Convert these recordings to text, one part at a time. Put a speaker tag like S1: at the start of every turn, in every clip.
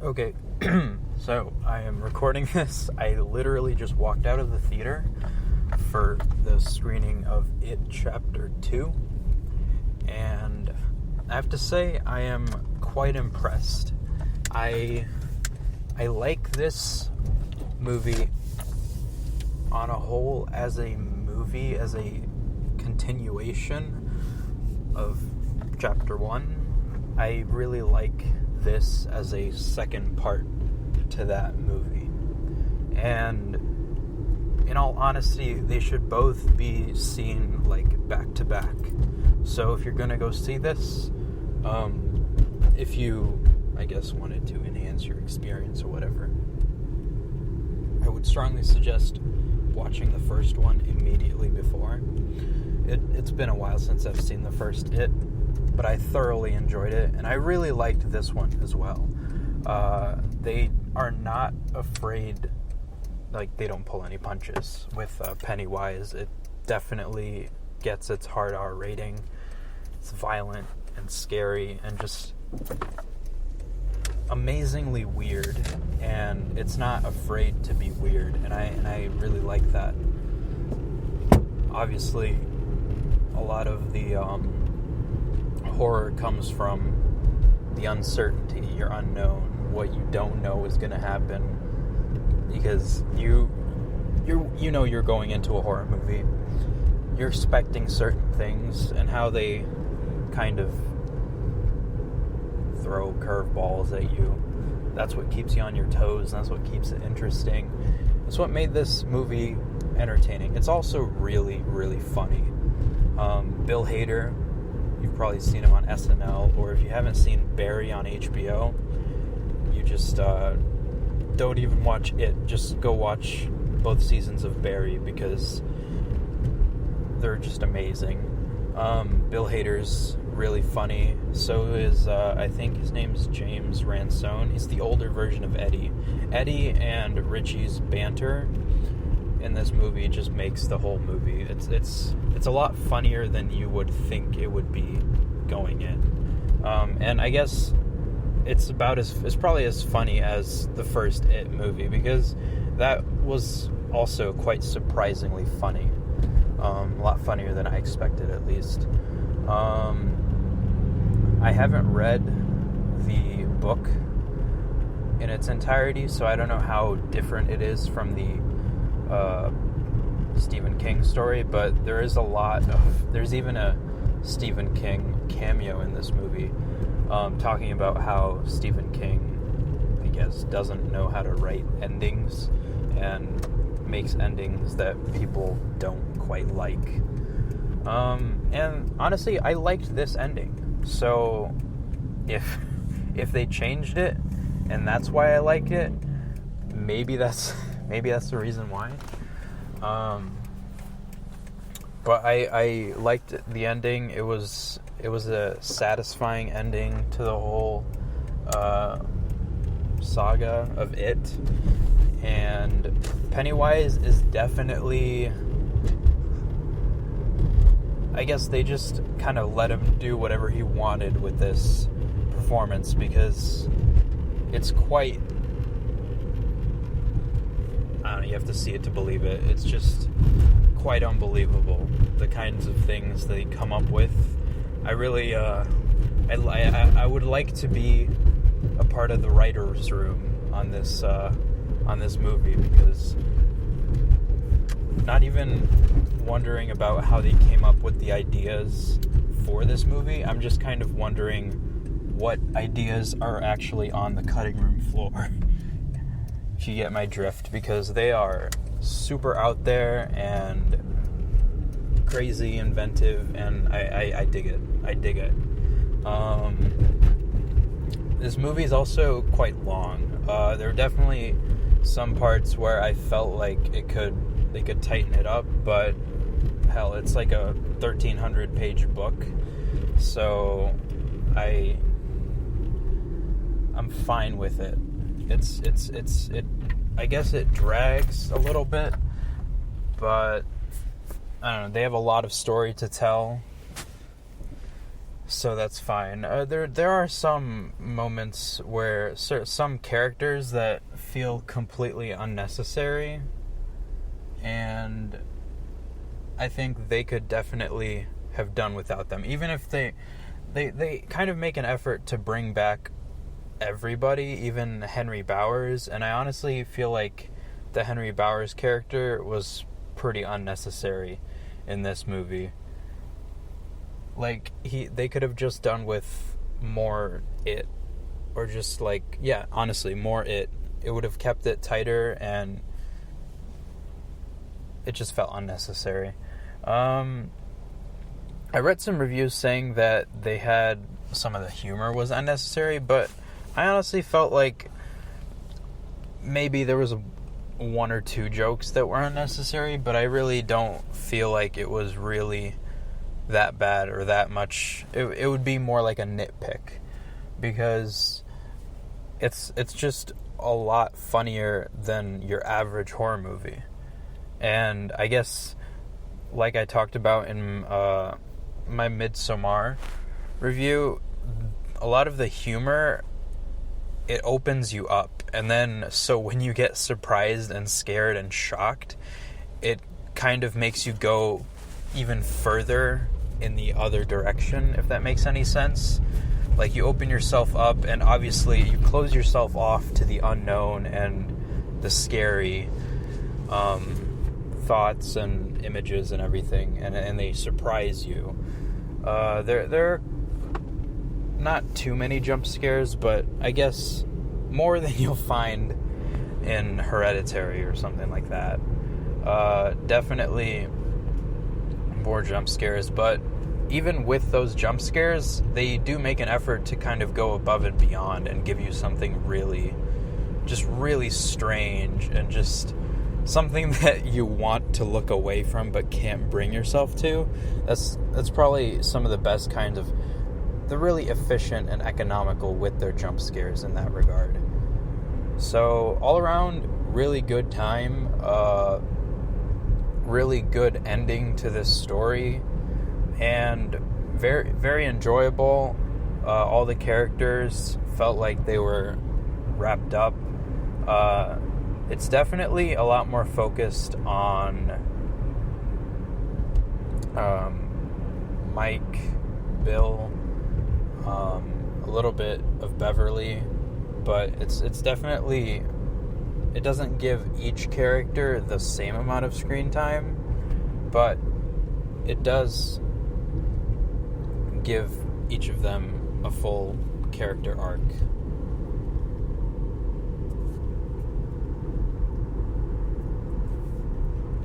S1: Okay, so I am recording this. I literally just walked out of the theater for the screening of It Chapter 2, and I have to say I am quite impressed. I like this movie on a whole as a movie, as a continuation of Chapter 1. I really like this as a second part to that movie. And in all honesty, they should both be seen like back to back. So if you're gonna go see this, if you, I guess, wanted to enhance your experience or whatever, I would strongly suggest watching the first one immediately before. It's been a while since I've seen the first It, but I thoroughly enjoyed it, and I really liked this one as well. They are not afraid, like, they don't pull any punches with Pennywise. It definitely gets its hard R rating. It's violent and scary and just amazingly weird, and it's not afraid to be weird, and I really like that. Obviously, a lot of the horror comes from the uncertainty, your unknown, what you don't know is going to happen, because you know you're going into a horror movie. You're expecting certain things, and how they kind of throw curveballs at you. That's what keeps you on your toes, and that's what keeps it interesting. That's what made this movie entertaining. It's also really, really funny. Bill Hader, you've probably seen him on SNL, or if you haven't seen Barry on HBO, you just don't even watch it. Just go watch both seasons of Barry, because they're just amazing. Bill Hader's really funny. So is, I think his name's James Ransone. He's the older version of Eddie. Eddie and Richie's banter in this movie just makes the whole movie. It's a lot funnier than you would think it would be going in. And I guess it's probably as funny as the first It movie, because that was also quite surprisingly funny. A lot funnier than I expected, at least. I haven't read the book in its entirety, so I don't know how different it is from the Stephen King story, but there's even a Stephen King cameo in this movie, talking about how Stephen King, I guess, doesn't know how to write endings and makes endings that people don't quite like. And honestly, I liked this ending. So if they changed it and that's why I like it, maybe that's the reason why. But I liked the ending. It was a satisfying ending to the whole saga of It. And Pennywise is definitely, I guess they just kind of let him do whatever he wanted with this performance, because it's quite, I don't know, you have to see it to believe it. It's just quite unbelievable, the kinds of things they come up with. I really, I would like to be a part of the writer's room on this movie, because not even wondering about how they came up with the ideas for this movie, I'm just kind of wondering what ideas are actually on the cutting room floor. If you get my drift, because they are super out there and crazy, inventive, and I dig it. I dig it. This movie is also quite long. There are definitely some parts where I felt like they could tighten it up, but hell, it's like a 1,300 page book, so I'm fine with it. I guess it drags a little bit, but I don't know, they have a lot of story to tell, so that's fine. There are some moments where some characters that feel completely unnecessary, and I think they could definitely have done without them. Even if they kind of make an effort to bring back everybody, even Henry Bowers, and I honestly feel like the Henry Bowers character was pretty unnecessary in this movie. Like, they could have just done with more It, or just like, yeah, honestly, more It. It would have kept it tighter, and it just felt unnecessary. I read some reviews saying that they had some of the humor was unnecessary, but I honestly felt like maybe there was one or two jokes that were unnecessary, but I really don't feel like it was really that bad or that much. It would be more like a nitpick, because it's just a lot funnier than your average horror movie. And I guess, like I talked about in my Midsommar review, a lot of the humor, it opens you up, and then so when you get surprised and scared and shocked, it kind of makes you go even further in the other direction, if that makes any sense. Like, you open yourself up, and obviously you close yourself off to the unknown and the scary thoughts and images and everything, and they surprise you. There are not too many jump scares, but I guess more than you'll find in Hereditary or something like that. Definitely more jump scares, but even with those jump scares, they do make an effort to kind of go above and beyond and give you something really strange, and just something that you want to look away from but can't bring yourself to. That's probably some of the best kinds of... They're really efficient and economical with their jump scares in that regard. So, all around, really good time. Really good ending to this story. And very, very enjoyable. All the characters felt like they were wrapped up. It's definitely a lot more focused on Mike, Bill, a little bit of Beverly, but it's definitely, it doesn't give each character the same amount of screen time, but it does give each of them a full character arc.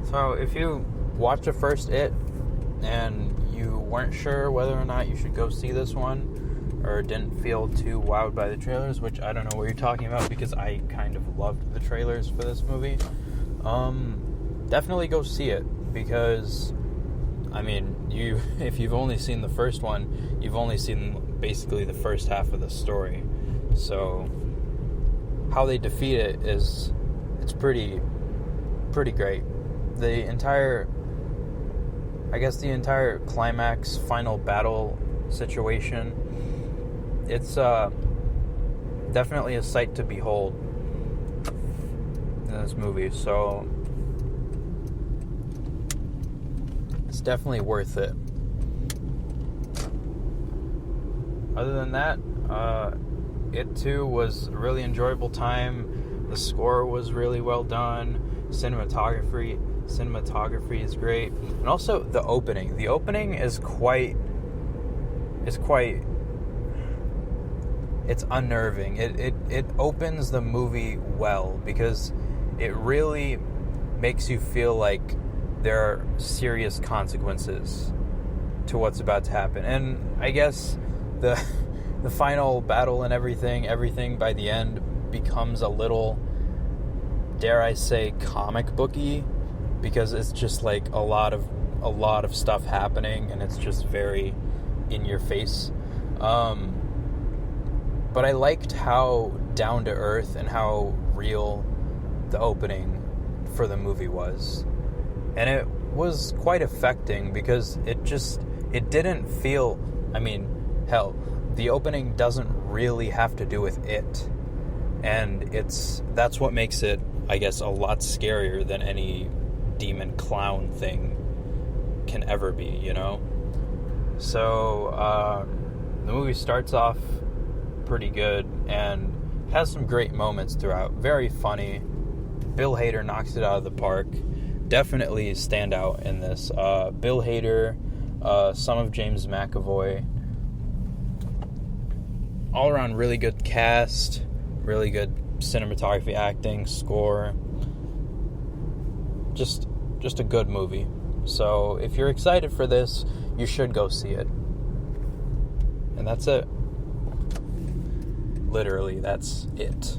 S1: So if you watched the first It and you weren't sure whether or not you should go see this one, or didn't feel too wowed by the trailers, which I don't know what you're talking about, because I kind of loved the trailers for this movie, definitely go see it, because, I mean, if you've only seen the first one, you've only seen basically the first half of the story. So how they defeat it it's pretty great. The entire climax, final battle situation, it's definitely a sight to behold in this movie. So it's definitely worth it. Other than that, It too was a really enjoyable time. The score was really well done. Cinematography is great, and also the opening. The opening is it's unnerving. It opens the movie well, because it really makes you feel like there are serious consequences to what's about to happen. And I guess the final battle and everything by the end becomes a little, dare I say, comic booky, because it's just like a lot of stuff happening, and it's just very in your face. But I liked how down to earth and how real the opening for the movie was. And it was quite affecting, because it didn't feel, I mean, Hell, the opening doesn't really have to do with it. And that's what makes it, I guess, a lot scarier than any demon clown thing can ever be, you know? So, the movie starts off pretty good and has some great moments throughout. Very funny. Bill Hader knocks it out of the park. Definitely stand out in this. Bill Hader, son of James McAvoy. All around really good cast, really good cinematography, acting, score. Just a good movie. So if you're excited for this, you should go see it. And that's it. Literally, that's it.